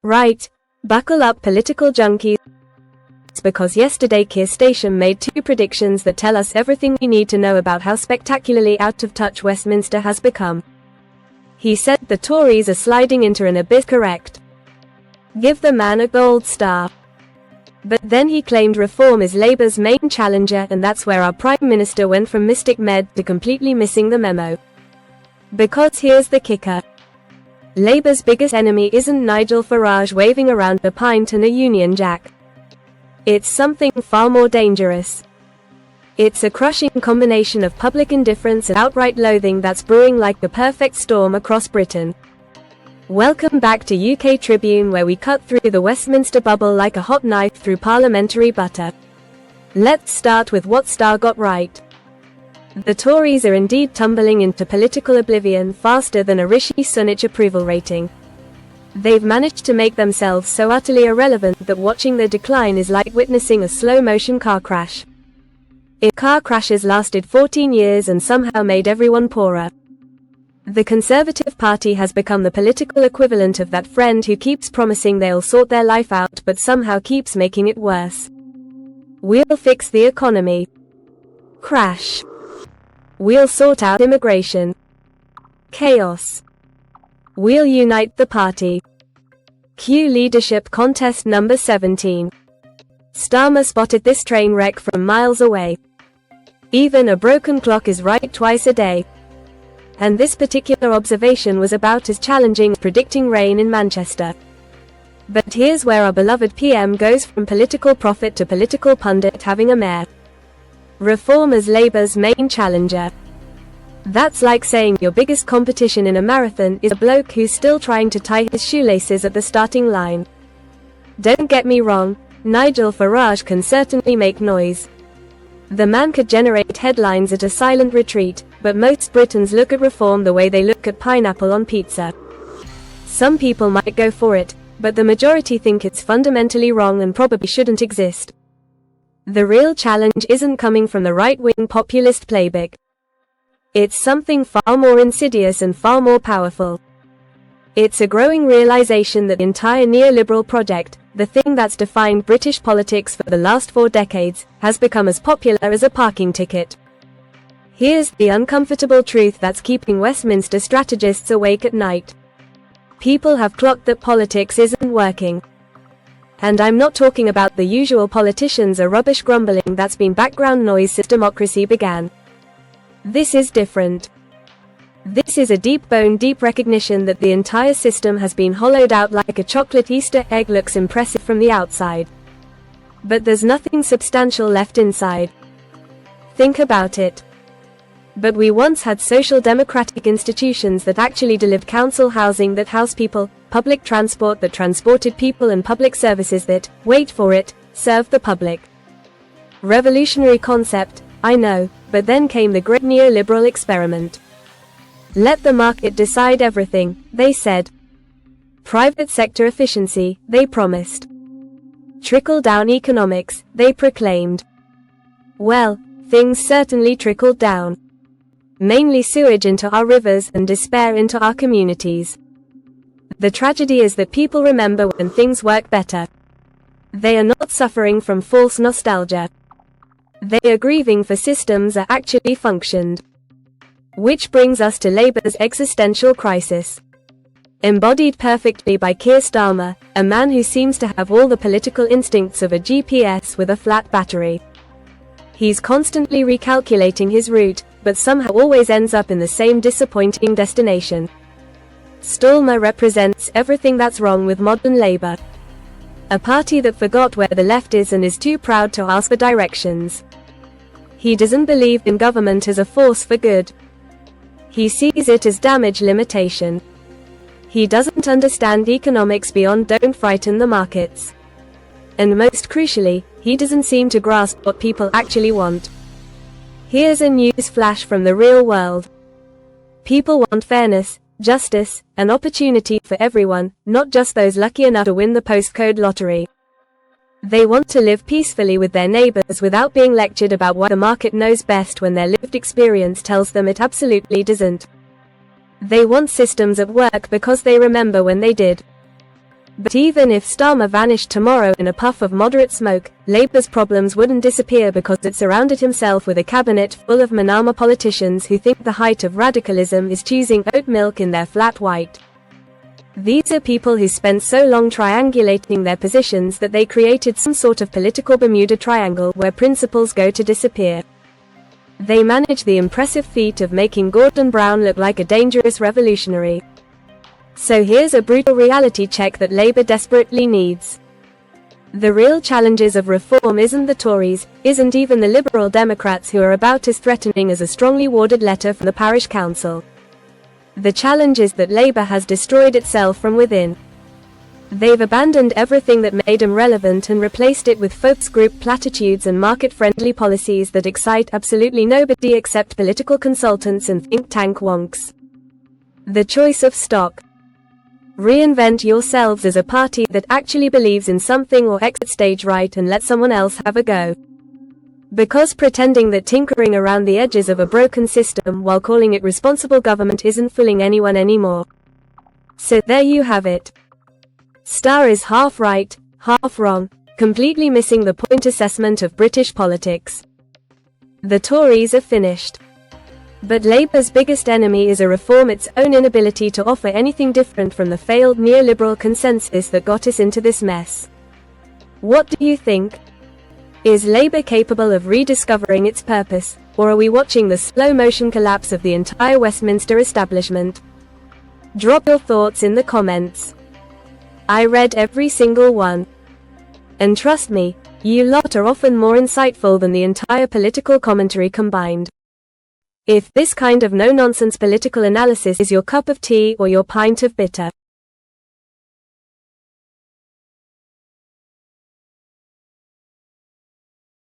Right, buckle up political junkies, because yesterday Keir Starmer made two predictions that tell us everything we need to know about how spectacularly out of touch Westminster has become. He said the Tories are sliding into an abyss. Correct. Give the man a gold star. But then he claimed reform is Labour's main challenger, and that's where our Prime Minister went from mystic med to completely missing the memo. Because here's the kicker. Labour's biggest enemy isn't Nigel Farage waving around a pint and a Union Jack. It's something far more dangerous. It's a crushing combination of public indifference and outright loathing that's brewing like the perfect storm across Britain. Welcome back to UK Tribune, where we cut through the Westminster bubble like a hot knife through parliamentary butter. Let's start with what Starr got right. The Tories are indeed tumbling into political oblivion faster than a Rishi Sunak approval rating. They've managed to make themselves so utterly irrelevant that watching their decline is like witnessing a slow-motion car crash. If car crashes lasted 14 years and somehow made everyone poorer. The Conservative Party has become the political equivalent of that friend who keeps promising they'll sort their life out but somehow keeps making it worse. We'll fix the economy. Crash. We'll sort out immigration. Chaos. We'll unite the party. Cue leadership contest number 17. Starmer spotted this train wreck from miles away. Even a broken clock is right twice a day. And this particular observation was about as challenging as predicting rain in Manchester. But here's where our beloved PM goes from political prophet to political pundit having a mare. Reform as Labour's main challenger. That's like saying your biggest competition in a marathon is a bloke who's still trying to tie his shoelaces at the starting line. Don't get me wrong, Nigel Farage can certainly make noise. The man could generate headlines at a silent retreat, but most Britons look at reform the way they look at pineapple on pizza. Some people might go for it, but the majority think it's fundamentally wrong and probably shouldn't exist. The real challenge isn't coming from the right-wing populist playbook. It's something far more insidious and far more powerful. It's a growing realization that the entire neoliberal project, the thing that's defined British politics for the last 4 decades, has become as popular as a parking ticket. Here's the uncomfortable truth that's keeping Westminster strategists awake at night. People have clocked that politics isn't working. And I'm not talking about the usual politicians or rubbish grumbling that's been background noise since democracy began. This is different. This is a deep recognition that the entire system has been hollowed out like a chocolate Easter egg. Looks impressive from the outside. But there's nothing substantial left inside. Think about it. But we once had social democratic institutions that actually delivered council housing that housed people, public transport that transported people, and public services that, wait for it, served the public. Revolutionary concept, I know, but then came the great neoliberal experiment. Let the market decide everything, they said. Private sector efficiency, they promised. Trickle-down economics, they proclaimed. Well, things certainly trickled down. Mainly sewage into our rivers and despair into our communities. The tragedy is that people remember when things work better. They are not suffering from false nostalgia. They are grieving for systems that actually functioned. Which brings us to Labour's existential crisis. Embodied perfectly by Keir Starmer, a man who seems to have all the political instincts of a GPS with a flat battery. He's constantly recalculating his route, but somehow always ends up in the same disappointing destination. Starmer represents everything that's wrong with modern Labour. A party that forgot where the left is and is too proud to ask for directions. He doesn't believe in government as a force for good. He sees it as damage limitation. He doesn't understand economics beyond don't frighten the markets. And most crucially, he doesn't seem to grasp what people actually want. Here's a news flash from the real world. People want fairness, justice, and opportunity for everyone, not just those lucky enough to win the postcode lottery. They want to live peacefully with their neighbors without being lectured about why the market knows best when their lived experience tells them it absolutely doesn't. They want systems at work because they remember when they did. But even if Starmer vanished tomorrow in a puff of moderate smoke, Labour's problems wouldn't disappear because it surrounded himself with a cabinet full of Manama politicians who think the height of radicalism is choosing oat milk in their flat white. These are people who spent so long triangulating their positions that they created some sort of political Bermuda Triangle where principles go to disappear. They manage the impressive feat of making Gordon Brown look like a dangerous revolutionary. So here's a brutal reality check that Labour desperately needs. The real challenges of reform isn't the Tories, isn't even the Liberal Democrats who are about as threatening as a strongly worded letter from the parish council. The challenge is that Labour has destroyed itself from within. They've abandoned everything that made them relevant and replaced it with focus group platitudes and market-friendly policies that excite absolutely nobody except political consultants and think tank wonks. The choice of stock. Reinvent yourselves as a party that actually believes in something, or exit stage right and let someone else have a go. Because pretending that tinkering around the edges of a broken system while calling it responsible government isn't fooling anyone anymore. So there you have it. Starr is half right, half wrong, completely missing the point assessment of British politics. The Tories are finished. But Labour's biggest enemy is a reform, its own inability to offer anything different from the failed neoliberal consensus that got us into this mess. What do you think? Is Labour capable of rediscovering its purpose, or are we watching the slow-motion collapse of the entire Westminster establishment? Drop your thoughts in the comments. I read every single one. And trust me, you lot are often more insightful than the entire political commentary combined. If this kind of no-nonsense political analysis is your cup of tea or your pint of bitter,